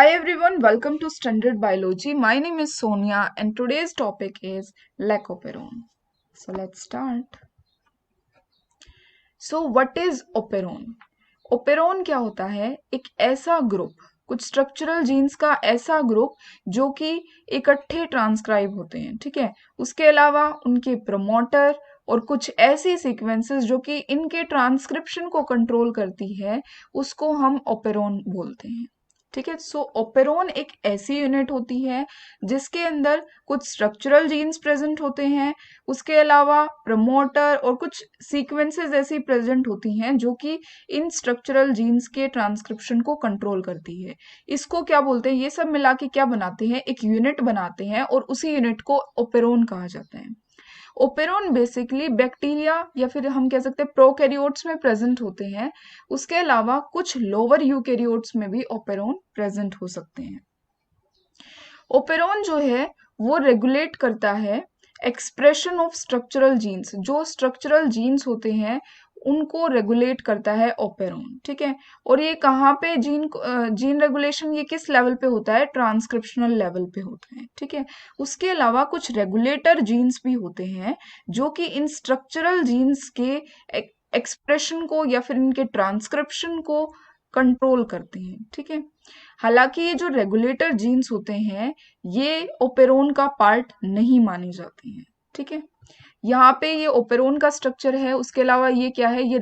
Hi everyone, welcome to Standard Biology. My name is Sonia and today's topic is Lacoperon. So let's start. So what is operon? Operon क्या होता है? एक ऐसा group, कुछ structural genes का ऐसा group जो कि इकट्ठे ट्रांसक्राइब होते हैं, ठीक है। उसके अलावा उनके प्रमोटर और कुछ ऐसी सीक्वेंसेस जो कि इनके ट्रांसक्रिप्शन को कंट्रोल करती है, उसको हम ओपेरॉन बोलते हैं, ठीक है। सो ओपेरॉन एक ऐसी यूनिट होती है जिसके अंदर कुछ स्ट्रक्चरल जीन्स प्रेजेंट होते हैं, उसके अलावा प्रमोटर और कुछ सीक्वेंसेस ऐसी प्रेजेंट होती हैं जो कि इन स्ट्रक्चरल जीन्स के ट्रांसक्रिप्शन को कंट्रोल करती है। इसको क्या बोलते हैं? ये सब मिला के क्या बनाते हैं? एक यूनिट बनाते हैं और उसी यूनिट को ओपेरॉन कहा जाता है। ओपेरॉन बेसिकली बैक्टीरिया या फिर हम कह सकते हैं प्रोकैरियोट्स में प्रेजेंट होते हैं। उसके अलावा कुछ लोअर यूकैरियोट्स में भी ओपेरॉन प्रेजेंट हो सकते हैं। ओपेरॉन जो है वो रेगुलेट करता है एक्सप्रेशन ऑफ स्ट्रक्चरल जीन्स। जो स्ट्रक्चरल जीन्स होते हैं उनको रेगुलेट करता है ओपेरॉन, ठीक है। और ये कहाँ पे जीन रेगुलेशन ये किस लेवल पे होता है? ट्रांसक्रिप्शनल लेवल पे होता है, ठीक है। उसके अलावा कुछ रेगुलेटर जीन्स भी होते हैं जो कि इन स्ट्रक्चरल जीन्स के एक्सप्रेशन को या फिर इनके ट्रांसक्रिप्शन को कंट्रोल करते हैं, ठीक है। हालांकि ये जो रेगुलेटर जीन्स होते हैं ये ओपेरॉन का पार्ट नहीं माने जाते हैं, ठीक है। यहाँ पे ये ओपेरॉन का स्ट्रक्चर है, उसके अलावा ये क्या है? ये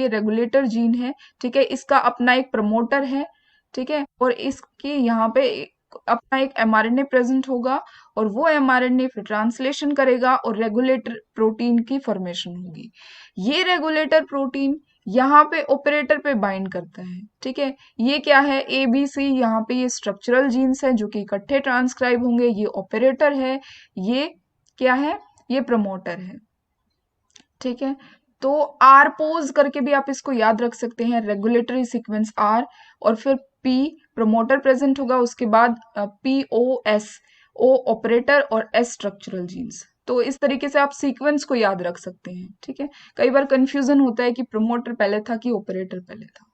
रेगुलेटर जीन है, ठीक है। इसका अपना एक प्रमोटर है, ठीक है। और इसके यहाँ पे अपना एक एमआरएनए प्रेजेंट होगा और वो एमआरएनए फिर ट्रांसलेशन करेगा और रेगुलेटर प्रोटीन की फॉर्मेशन होगी। ये रेगुलेटर प्रोटीन यहाँ पे ऑपरेटर पे बाइंड करता है, ठीक है। ये क्या है? ABC। यहाँ पे ये स्ट्रक्चरल जीन्स है जो कि इकट्ठे ट्रांसक्राइब होंगे। ये ऑपरेटर है, ये क्या है? ये प्रमोटर है, ठीक है। तो आर पोज करके भी आप इसको याद रख सकते हैं, रेगुलेटरी सीक्वेंस आर, और फिर पी प्रमोटर प्रेजेंट होगा, उसके बाद POS, O ऑपरेटर और S स्ट्रक्चरल जीन्स। तो इस तरीके से आप सीक्वेंस को याद रख सकते हैं, ठीक है। कई बार कंफ्यूजन होता है कि प्रमोटर पहले था कि ऑपरेटर पहले था।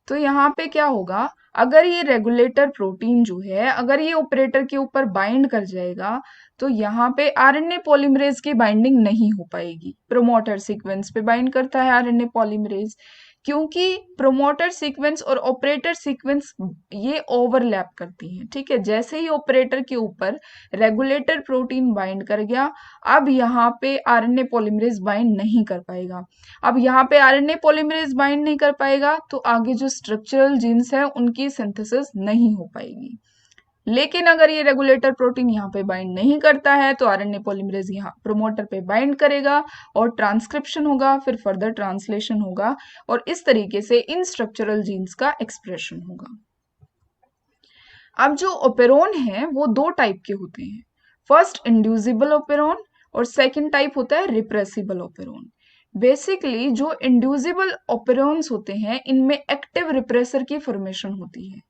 तो यहाँ पे क्या होगा? अगर ये रेगुलेटर प्रोटीन जो है अगर ये ऑपरेटर के ऊपर बाइंड कर जाएगा तो यहाँ पे आरएनए पॉलीमरेज की बाइंडिंग नहीं हो पाएगी। प्रमोटर सीक्वेंस पे बाइंड करता है आरएनए पॉलीमरेज, क्योंकि प्रोमोटर सीक्वेंस और ऑपरेटर सीक्वेंस ये ओवरलैप करती हैं, ठीक है। जैसे ही ऑपरेटर के ऊपर रेगुलेटर प्रोटीन बाइंड कर गया, अब यहाँ पे आरएनए पॉलीमरेज बाइंड नहीं कर पाएगा। अब यहाँ पे आरएनए पॉलीमरेज बाइंड नहीं कर पाएगा तो आगे जो स्ट्रक्चरल जीन्स है उनकी सिंथेसिस नहीं हो पाएगी। लेकिन अगर ये रेगुलेटर प्रोटीन यहाँ पे बाइंड नहीं करता है तो आरएनए पॉलीमरेज यहाँ प्रोमोटर पे बाइंड करेगा और ट्रांसक्रिप्शन होगा, फिर फर्दर ट्रांसलेशन होगा और इस तरीके से इन स्ट्रक्चरल जीन्स का एक्सप्रेशन होगा। अब जो ओपेरॉन है वो दो टाइप के होते हैं, फर्स्ट इंड्यूसिबल ओपेरॉन और सेकंड टाइप होता है रिप्रेसिबल ओपेरॉन। बेसिकली जो इंड्यूसिबल ओपेरॉन्स होते हैं इनमें एक्टिव रिप्रेसर की फॉर्मेशन होती है।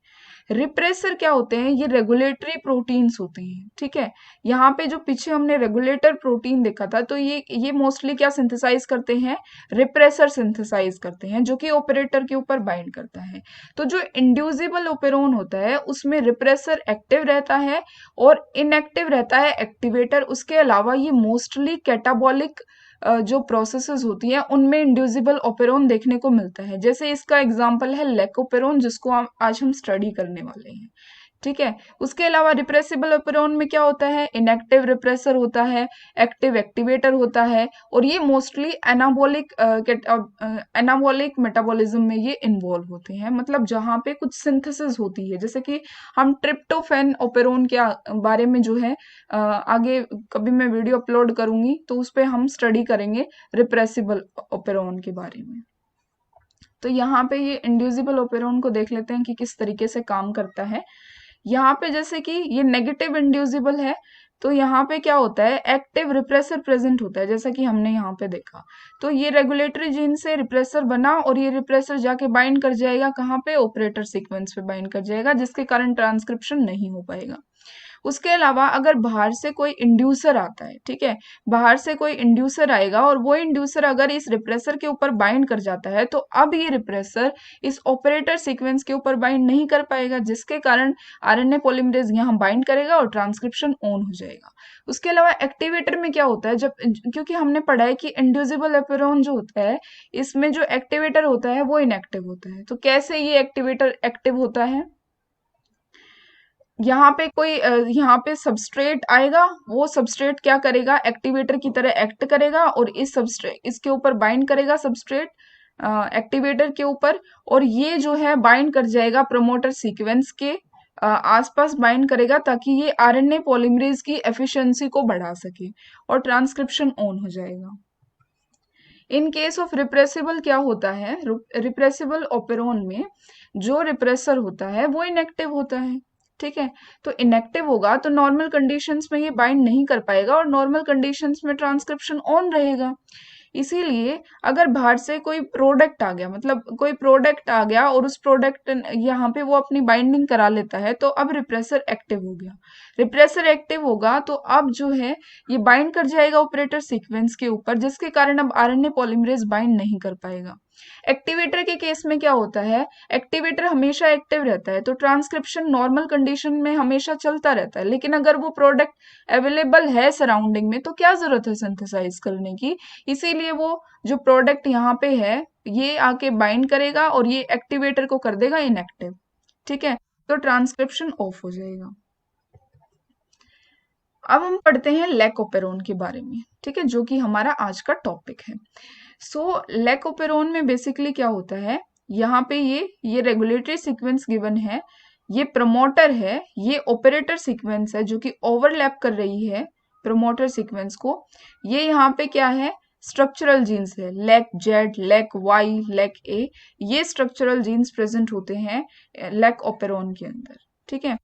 रिप्रेसर क्या होते हैं? ये रेगुलेटरी प्रोटीन्स होते हैं, ठीक है। यहाँ पे जो पीछे हमने रेगुलेटर प्रोटीन देखा था तो ये मोस्टली क्या सिंथेसाइज करते हैं? रिप्रेसर सिंथेसाइज करते हैं जो कि ऑपरेटर के ऊपर बाइंड करता है। तो जो इंड्यूसिबल ओपेरॉन होता है उसमें रिप्रेसर एक्टिव रहता है और इनएक्टिव रहता है एक्टिवेटर। उसके अलावा ये मोस्टली कैटाबॉलिक जो प्रोसेसेस होती हैं उनमें इंड्यूसिबल ओपेरॉन देखने को मिलता है। जैसे इसका एग्जांपल है लेकोपेरॉन जिसको आज हम स्टडी करने वाले हैं, ठीक है। उसके अलावा रिप्रेसिबल ओपेरॉन में क्या होता है? इनएक्टिव रिप्रेसर होता है, एक्टिव एक्टिवेटर होता है और ये मोस्टली एनाबॉलिक मेटाबॉलिज्म में ये इन्वॉल्व होते हैं। मतलब जहाँ पे कुछ सिंथेसिस होती है, जैसे कि हम ट्रिप्टोफैन ओपेरॉन के बारे में जो है आगे कभी मैं वीडियो अपलोड करूंगी तो उस पर हम स्टडी करेंगे रिप्रेसिबल ओपेरॉन के बारे में। तो यहाँ पे ये इंड्यूसिबल ओपेरॉन को देख लेते हैं कि किस तरीके से काम करता है। यहाँ पे जैसे कि ये नेगेटिव इंड्यूसिबल है, तो यहाँ पे क्या होता है, एक्टिव रिप्रेसर प्रेजेंट होता है, जैसा कि हमने यहाँ पे देखा। तो ये रेगुलेटरी जीन से रिप्रेसर बना और ये रिप्रेसर जाके बाइंड कर जाएगा कहाँ पे, ऑपरेटर सीक्वेंस पे बाइंड कर जाएगा, जिसके कारण ट्रांसक्रिप्शन नहीं हो पाएगा। उसके अलावा अगर बाहर से कोई इंड्यूसर आता है, ठीक है, बाहर से कोई इंड्यूसर आएगा और वो इंड्यूसर अगर इस रिप्रेसर के ऊपर बाइंड कर जाता है, तो अब ये रिप्रेसर इस ऑपरेटर सीक्वेंस के ऊपर बाइंड नहीं कर पाएगा, जिसके कारण आरएनए पॉलीमरेज यहाँ बाइंड करेगा और ट्रांसक्रिप्शन ऑन हो जाएगा। उसके अलावा एक्टिवेटर में क्या होता है, जब, क्योंकि हमने पढ़ा है कि इंड्यूसिबल एपेरोन जो होता है, इसमें जो एक्टिवेटर होता है वो इनएक्टिव होता है। तो कैसे ये एक्टिवेटर एक्टिव होता है, यहाँ पे कोई यहाँ पे सबस्ट्रेट आएगा, वो सबस्ट्रेट क्या करेगा, एक्टिवेटर की तरह एक्ट करेगा और इस सबस्ट्रेट इसके ऊपर बाइंड करेगा, सबस्ट्रेट एक्टिवेटर के ऊपर, और ये जो है बाइंड कर जाएगा प्रमोटर सीक्वेंस के आसपास बाइंड करेगा, ताकि ये आरएनए पॉलीमरेज की एफिशिएंसी को बढ़ा सके और ट्रांसक्रिप्शन ऑन हो जाएगा। इन केस ऑफ रिप्रेसिबल क्या होता है, रिप्रेसिबल ओपेरोन में जो रिप्रेसर होता है वो इनएक्टिव होता है, ठीक है। तो इनएक्टिव होगा तो नॉर्मल कंडीशंस में ये बाइंड नहीं कर पाएगा और नॉर्मल कंडीशंस में ट्रांसक्रिप्शन ऑन रहेगा। इसीलिए अगर बाहर से कोई प्रोडक्ट आ गया, मतलब कोई प्रोडक्ट आ गया और उस प्रोडक्ट यहाँ पे वो अपनी बाइंडिंग करा लेता है, तो अब रिप्रेसर एक्टिव हो गया। रिप्रेसर एक्टिव होगा तो अब जो है ये बाइंड कर जाएगा ऑपरेटर सीक्वेंस के ऊपर, जिसके कारण अब आरएनए पॉलीमरेज बाइंड नहीं कर पाएगा। एक्टिवेटर के केस में क्या होता है, एक्टिवेटर हमेशा एक्टिव रहता है, तो ट्रांसक्रिप्शन नॉर्मल कंडीशन में हमेशा चलता रहता है। लेकिन अगर वो प्रोडक्ट अवेलेबल है सराउंडिंग में, तो क्या जरूरत है सिंथेसाइज करने की, इसीलिए वो जो प्रोडक्ट यहाँ पे है ये आके बाइंड करेगा और ये एक्टिवेटर को कर देगा इनएक्टिव, ठीक है। तो ट्रांसक्रिप्शन ऑफ हो जाएगा। अब हम पढ़ते हैं लैकोपेरोन के बारे में, ठीक है, जो कि हमारा आज का टॉपिक है। सो लैकोपेरोन में बेसिकली क्या होता है, यहाँ पे ये रेगुलेटरी सीक्वेंस गिवन है, ये प्रमोटर है, ये ऑपरेटर सीक्वेंस है जो कि ओवरलैप कर रही है प्रमोटर सीक्वेंस को। ये यहाँ पे क्या है, स्ट्रक्चरल जीन्स है, lac Z, lac Y, lac A, ये स्ट्रक्चरल जीन्स प्रेजेंट होते हैं लैकोपेरोन के अंदर, ठीक है।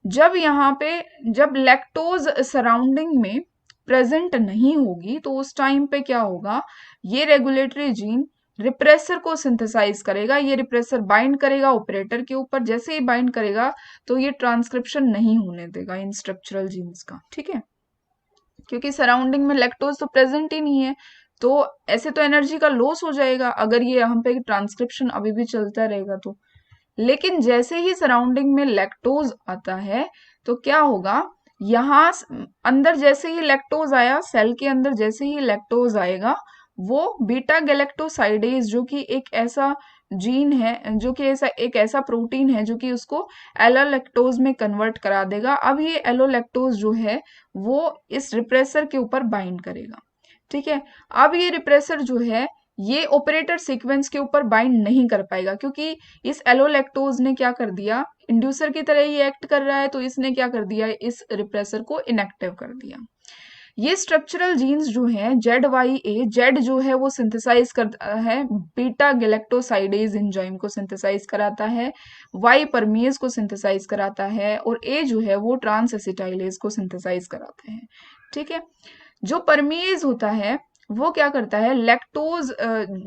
जब लैक्टोज सराउंडिंग में प्रेजेंट नहीं होगी, तो उस टाइम पे क्या होगा, ये रेगुलेटरी जीन रिप्रेसर को सिंथेसाइज करेगा, ये रिप्रेसर बाइंड करेगा ऑपरेटर के ऊपर, जैसे ही बाइंड करेगा तो ये ट्रांसक्रिप्शन नहीं होने देगा इन स्ट्रक्चरल जीन्स का, ठीक है, क्योंकि सराउंडिंग में लैक्टोज तो प्रेजेंट ही नहीं है। तो ऐसे तो एनर्जी का लॉस हो जाएगा अगर ये यहाँ पे ट्रांसक्रिप्शन अभी भी चलता रहेगा तो। लेकिन जैसे ही सराउंडिंग में लैक्टोज आता है, तो क्या होगा, यहाँ अंदर जैसे ही लैक्टोज आया, सेल के अंदर जैसे ही लैक्टोज आएगा, वो बीटा गैलेक्टोसाइडेज जो कि एक ऐसा जीन है, जो कि एक ऐसा प्रोटीन है जो कि उसको एलोलैक्टोज में कन्वर्ट करा देगा। अब ये एलोलैक्टोज जो है वो इस रिप्रेसर के ऊपर बाइंड करेगा, ठीक है। अब ये रिप्रेसर जो है ये ऑपरेटर सीक्वेंस के ऊपर बाइंड नहीं कर पाएगा, क्योंकि इस एलोलैक्टोज ने क्या कर दिया, इंड्यूसर की तरह ही एक्ट कर रहा है, तो इसने क्या कर दिया, इस रिप्रेसर को इनएक्टिव कर दिया। ये स्ट्रक्चरल जीन्स जो है जेड वाई ए, जेड जो है वो सिंथेसाइज करता है बीटा गैलेक्टोसाइडेज एंजाइम को सिंथेसाइज कराता है, वाई परमीज को सिंथेसाइज कराता है, और ए जो है वो ट्रांस एसिटाइलेज को सिंथेसाइज कराते हैं, ठीक है। जो परमीज होता है वो क्या करता है, लैक्टोज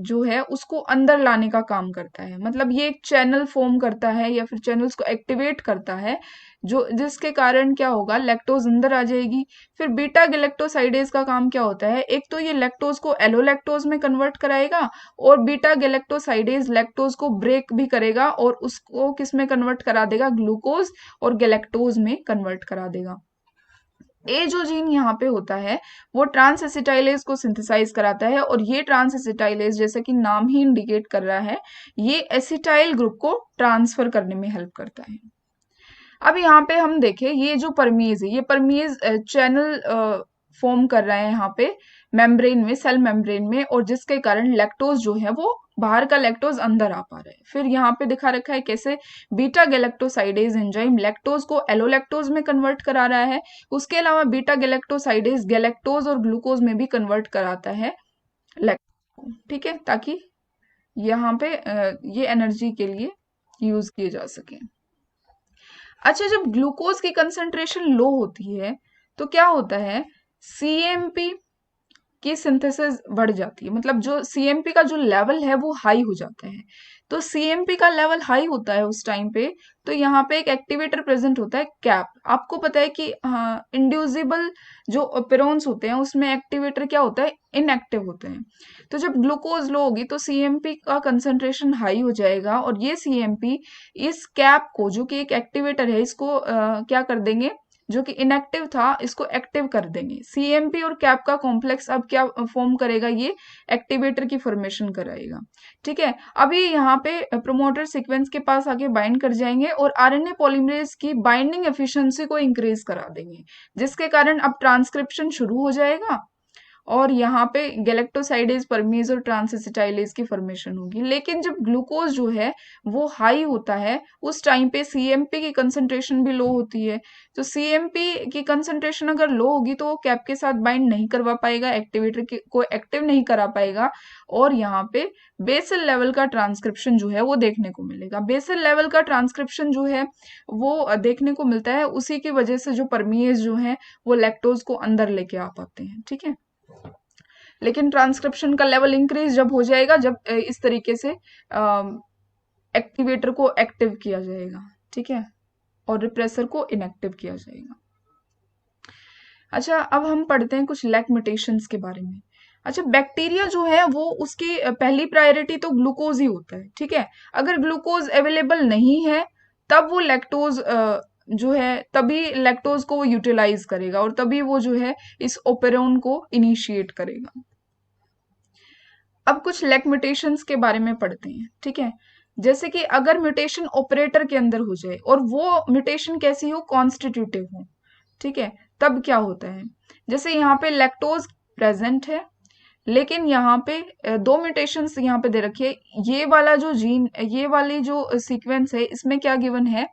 जो है उसको अंदर लाने का काम करता है, मतलब ये एक चैनल फॉर्म करता है या फिर चैनल्स को एक्टिवेट करता है, जो जिसके कारण क्या होगा, लैक्टोज अंदर आ जाएगी। फिर बीटा गैलेक्टोसाइडेज का काम क्या होता है, एक तो ये लैक्टोज को एलोलैक्टोज में कन्वर्ट कराएगा, और बीटा गैलेक्टोसाइडेज लैक्टोज को ब्रेक भी करेगा और उसको किस में कन्वर्ट करा देगा, ग्लूकोज और गैलेक्टोज में कन्वर्ट करा देगा। ए जो जीन यहाँ पे होता है वो ट्रांस एसिटाइलेज को सिंथेसाइज कराता है, और ये ट्रांस एसिटाइलेज जैसे कि नाम ही इंडिकेट कर रहा है, ये एसिटाइल ग्रुप को ट्रांसफर करने में हेल्प करता है। अब यहाँ पे हम देखें, ये जो परमीज है, ये परमीज चैनल फॉर्म कर रहा है यहाँ पे मेम्ब्रेन में, सेल मेम्ब्रेन में, और जिसके कारण लैक्टोज जो है वो बाहर का लैक्टोज अंदर आ पा रहा है। फिर यहाँ पे दिखा रखा है कैसे बीटा गैलेक्टोसाइडेज एंजाइम लैक्टोज को एलोलैक्टोज में कन्वर्ट करा रहा है। उसके अलावा बीटा गैलेक्टोसाइडेज गैलेक्टोज और ग्लूकोज में भी कन्वर्ट कराता है लैक्टोज, ठीक है, ताकि यहाँ पे ये एनर्जी के लिए यूज किए जा सके। अच्छा, जब ग्लूकोज की कंसंट्रेशन लो होती है तो क्या होता है, सीएमपी की सिंथेसिस बढ़ जाती है, मतलब जो सीएमपी का जो लेवल है वो हाई हो जाता है। तो सीएमपी का लेवल हाई होता है उस टाइम पे, तो यहाँ पे एक एक्टिवेटर प्रेजेंट होता है कैप। आपको पता है कि हाँ, इंड्यूसिबल जो ओपेरॉन्स होते हैं उसमें एक्टिवेटर क्या होता है, इनएक्टिव होते हैं। तो जब ग्लूकोज लो होगी तो सीएमपी का कंसंट्रेशन हाई हो जाएगा, और ये सीएमपी इस कैप को, जो कि एक एक्टिवेटर है, इसको क्या कर देंगे, जो कि इनएक्टिव था इसको एक्टिव कर देंगे। सीएमपी और कैप का कॉम्प्लेक्स अब क्या फॉर्म करेगा, ये एक्टिवेटर की फॉर्मेशन कराएगा। ठीक है, अभी यहाँ पे प्रोमोटर सीक्वेंस के पास आके बाइंड कर जाएंगे और आरएनए पॉलीमरेज की बाइंडिंग एफिशिएंसी को इंक्रीज करा देंगे, जिसके कारण अब ट्रांसक्रिप्शन शुरू हो जाएगा और यहाँ पे गैलेक्टोसाइडेज, परमीज और ट्रांसएसिटाइलेज की फॉर्मेशन होगी। लेकिन जब ग्लूकोज जो है वो हाई होता है, उस टाइम पे सीएमपी की कंसंट्रेशन भी लो होती है। तो सीएमपी की कंसंट्रेशन अगर लो होगी तो वो कैप के साथ बाइंड नहीं करवा पाएगा, एक्टिवेटर को एक्टिव नहीं करा पाएगा, और यहाँ पे बेसल लेवल का ट्रांसक्रिप्शन जो है वो देखने को मिलेगा। बेसल लेवल का ट्रांसक्रिप्शन जो है वो देखने को मिलता है, उसी की वजह से जो परमीज जो है वो लैक्टोज को अंदर लेके आ पाते हैं। ठीक है, लेकिन ट्रांसक्रिप्शन का लेवल इंक्रीज जब हो जाएगा, जब इस तरीके से एक्टिवेटर को एक्टिव किया जाएगा। ठीक है, और रिप्रेसर को इनएक्टिव किया जाएगा। अच्छा, अब हम पढ़ते हैं कुछ लैक म्यूटेशंस के बारे में। अच्छा, बैक्टीरिया जो है वो उसकी पहली प्रायोरिटी तो ग्लूकोज ही होता है। ठीक है, अगर ग्लूकोज अवेलेबल नहीं है तब वो लैक्टोज जो है, तभी लैक्टोज को वो यूटिलाइज करेगा और तभी वो जो है इस ओपेरोन को इनिशिएट करेगा। अब कुछ लैक म्यूटेशंस के बारे में पढ़ते हैं। ठीक है, जैसे कि अगर म्यूटेशन ऑपरेटर के अंदर हो जाए और वो म्यूटेशन कैसी हो, कॉन्स्टिट्यूटिव हो। ठीक है, तब क्या होता है, जैसे यहाँ पे लैक्टोज प्रेजेंट है, लेकिन यहाँ पे दो म्यूटेशंस यहाँ पे दे रखी है। ये वाला जो जीन, ये वाली जो सीक्वेंस है, इसमें क्या गिवन है,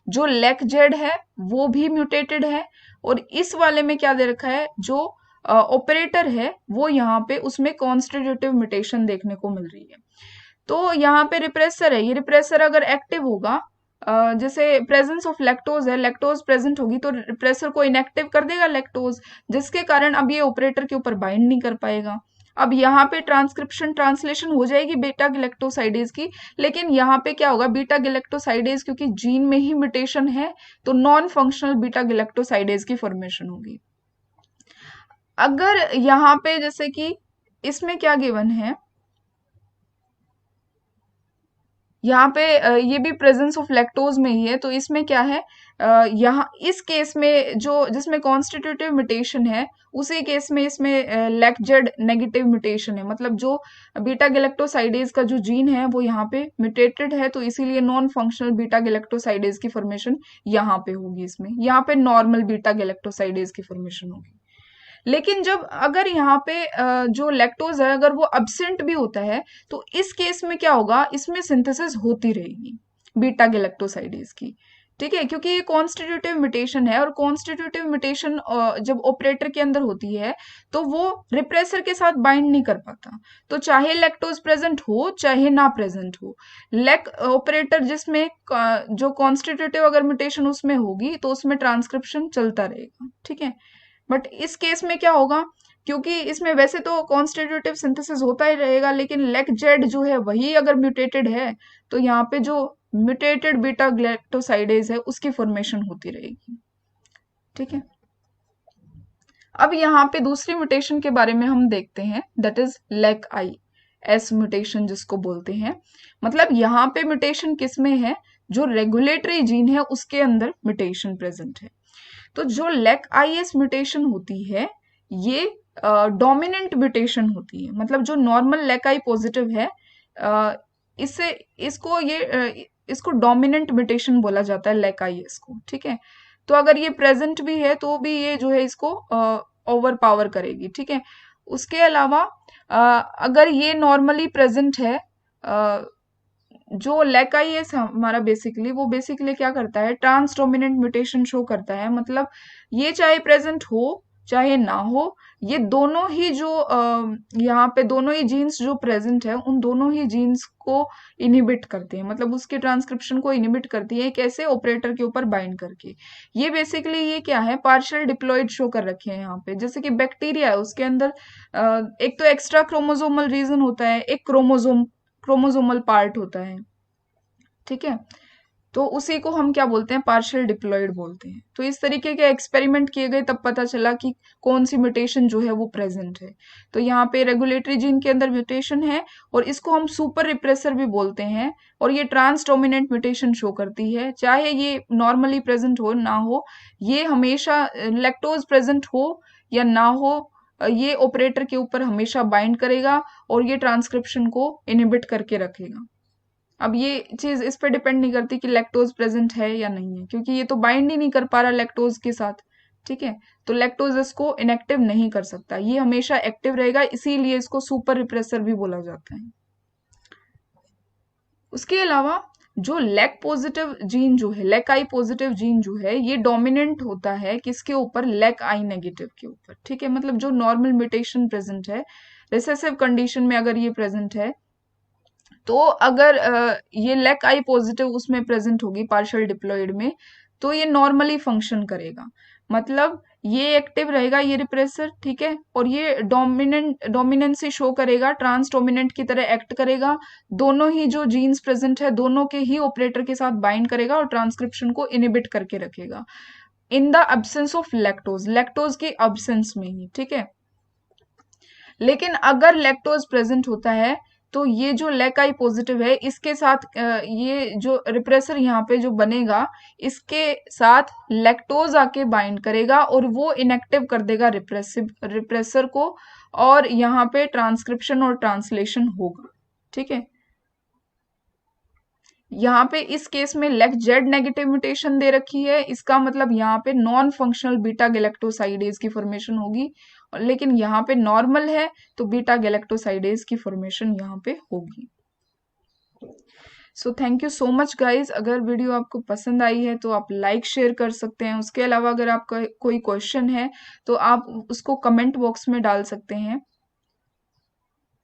जो लेकजेड है वो भी म्यूटेटेड है, और इस वाले में क्या दे रखा है, जो ऑपरेटर है वो यहाँ पे उसमें कॉन्स्टिट्यूटिव म्यूटेशन देखने को मिल रही है। तो यहाँ पे रिप्रेसर है, ये रिप्रेसर अगर एक्टिव होगा, जैसे प्रेजेंस ऑफ लैक्टोज है, लैक्टोज प्रेजेंट होगी तो रिप्रेसर को इनएक्टिव कर देगा लैक्टोज, जिसके कारण अब ये ऑपरेटर के ऊपर बाइंड नहीं कर पाएगा। अब यहाँ पे ट्रांसक्रिप्शन ट्रांसलेशन हो जाएगी बीटा गैलेक्टोसाइडेज की, लेकिन यहाँ पे क्या होगा, बीटा गैलेक्टोसाइडेज क्योंकि जीन में ही म्यूटेशन है तो नॉन फंक्शनल बीटा गैलेक्टोसाइडेज की फॉर्मेशन होगी। अगर यहाँ पे जैसे कि इसमें क्या गिवन है, यहाँ पे ये भी प्रेजेंस ऑफ लैक्टोज में ही है, तो इसमें क्या है, यहाँ इस केस में जो जिसमें कॉन्स्टिट्यूटिव म्यूटेशन है, उसी केस में इसमें लैक्जेड नेगेटिव म्यूटेशन है, मतलब जो बीटा गैलेक्टोसाइडेज का जो जीन है वो यहाँ पे म्यूटेटेड है, तो इसीलिए नॉन फंक्शनल बीटा गैलेक्टोसाइडेज की फॉर्मेशन यहाँ पे होगी। इसमें यहाँ पे नॉर्मल बीटा गैलेक्टोसाइडेज की फॉर्मेशन होगी। लेकिन जब अगर यहाँ पे जो लैक्टोज है अगर वो अब्सेंट भी होता है, तो इस केस में क्या होगा, इसमें सिंथेसिस होती रहेगी बीटा गैलेक्टोसाइडेज की। ठीक है, क्योंकि ये कॉन्स्टिट्यूटिव म्यूटेशन है, और कॉन्स्टिट्यूटिव म्यूटेशन जब ऑपरेटर के अंदर होती है तो वो रिप्रेसर के साथ बाइंड नहीं कर पाता। तो चाहे लैक्टोज प्रेजेंट हो चाहे ना प्रेजेंट हो, लैक ऑपरेटर जिसमें जो कॉन्स्टिट्यूटिव अगर म्यूटेशन उसमें होगी तो उसमें ट्रांसक्रिप्शन चलता रहेगा। ठीक है, बट इस केस में क्या होगा, क्योंकि इसमें वैसे तो कॉन्स्टिट्यूटिव सिंथेसिस होता ही रहेगा, लेकिन लेकजेड जो है वही अगर म्यूटेटेड है, तो यहाँ पे जो म्यूटेटेड बीटा ग्लैक्टोसाइडेज है उसकी फॉर्मेशन होती रहेगी। ठीक है, अब यहाँ पे दूसरी म्यूटेशन के बारे में हम देखते हैं, that is lake I S mutation जिसको बोलते हैं। मतलब यहाँ पे म्यूटेशन किस में है, जो रेगुलेटरी जीन है उसके अंदर म्यूटेशन प्रेजेंट है। तो जो लेक आईएस म्यूटेशन होती है ये डोमिनेंट म्यूटेशन होती है, मतलब जो नॉर्मल लेक आई पॉजिटिव है इससे इसको डोमिनेंट म्यूटेशन बोला जाता है लेक आईएस को। ठीक है, तो अगर ये प्रेजेंट भी है तो भी ये जो है इसको ओवर पावर करेगी। ठीक है, उसके अलावा अगर ये नॉर्मली प्रेजेंट है, जो लेकाईएस हमारा बेसिकली क्या करता है, ट्रांस डोमिनेंट म्यूटेशन शो करता है। मतलब ये चाहे प्रेजेंट हो चाहे ना हो, ये दोनों ही जो यहाँ पे दोनों ही जीन्स जो प्रेजेंट है उन दोनों ही जीन्स को इनिबिट करते हैं, मतलब उसके ट्रांसक्रिप्शन को इनिबिट करती है, कैसे? ऑपरेटर के ऊपर बाइंड करके। ये बेसिकली ये क्या है, पार्शियल डिप्लॉइड शो कर रखे हैं यहाँ पे। जैसे कि बैक्टीरिया है, उसके अंदर एक तो एक्स्ट्रा क्रोमोसोमल रीजन होता है, एक क्रोमोसोमल पार्ट होता है, ठीक है? तो उसी को हम क्या बोलते हैं, पार्शियल डिप्लॉइड बोलते हैं। तो इस तरीके के एक्सपेरिमेंट किए गए, तब पता चला कि कौन सी म्यूटेशन जो है वो प्रेजेंट है। तो यहाँ पे रेगुलेटरी जीन के अंदर म्यूटेशन है, और इसको हम सुपर रिप्रेसर भी बोलते हैं, और ये ट्रांस डोमिनेंट म्यूटेशन शो करती है, चाहे ये नॉर्मली प्रेजेंट हो ना हो, ये हमेशा लैक्टोज प्रेजेंट हो या ना हो, ये ऑपरेटर के ऊपर हमेशा बाइंड करेगा और ये ट्रांसक्रिप्शन को इनिबिट करके रखेगा। अब ये चीज इस पे डिपेंड नहीं करती कि लैक्टोज प्रेजेंट है या नहीं है, क्योंकि ये तो बाइंड ही नहीं कर पा रहा लैक्टोज के साथ, ठीक है? तो लैक्टोज इसको इनएक्टिव नहीं कर सकता, ये हमेशा एक्टिव रहेगा, इसीलिए इसको सुपर रिप्रेसर भी बोला जाता है। उसके अलावा जो लैक पॉजिटिव जीन जो है, लैक आई पॉजिटिव जीन जो है, ये डोमिनेंट होता है किसके ऊपर, लैक आई नेगेटिव के ऊपर, ठीक है? मतलब जो नॉर्मल म्यूटेशन प्रेजेंट है, रिसेसिव कंडीशन में अगर ये प्रेजेंट है, तो अगर ये लैक आई पॉजिटिव उसमें प्रेजेंट होगी पार्शियल डिप्लॉइड में, तो ये नॉर्मली फंक्शन करेगा, मतलब ये एक्टिव रहेगा, ये रिप्रेसर, ठीक है? और ये डोमिनेंसी शो करेगा, ट्रांस डोमिनेंट की तरह एक्ट करेगा, दोनों ही जो जीन्स प्रेजेंट है दोनों के ही ऑपरेटर के साथ बाइंड करेगा और ट्रांसक्रिप्शन को इनिबिट करके रखेगा, in the absence of lactose, lactose की एब्सेंस में ही, ठीक है? लेकिन अगर लैक्टोज प्रेजेंट होता है, तो ये जो लैक आई पॉजिटिव है, इसके साथ ये जो रिप्रेसर यहाँ पे जो बनेगा, इसके साथ लैक्टोज आके बाइंड करेगा और वो इनएक्टिव कर देगा रिप्रेसर को, और यहाँ पे ट्रांसक्रिप्शन और ट्रांसलेशन होगा, ठीक है? यहाँ पे इस केस में लेक जेड नेगेटिव म्यूटेशन दे रखी है, इसका मतलब यहाँ पे नॉन फंक्शनल बीटा गैलेक्टोसाइडेज की फॉर्मेशन होगी, लेकिन यहाँ पे नॉर्मल है तो बीटा गैलेक्टोसाइडेज की फॉर्मेशन यहाँ पे होगी। So thank you so much guys. अगर वीडियो आपको पसंद आई है तो आप लाइक शेयर कर सकते हैं। उसके अलावा अगर आपका कोई क्वेश्चन है तो आप उसको कमेंट बॉक्स में डाल सकते हैं।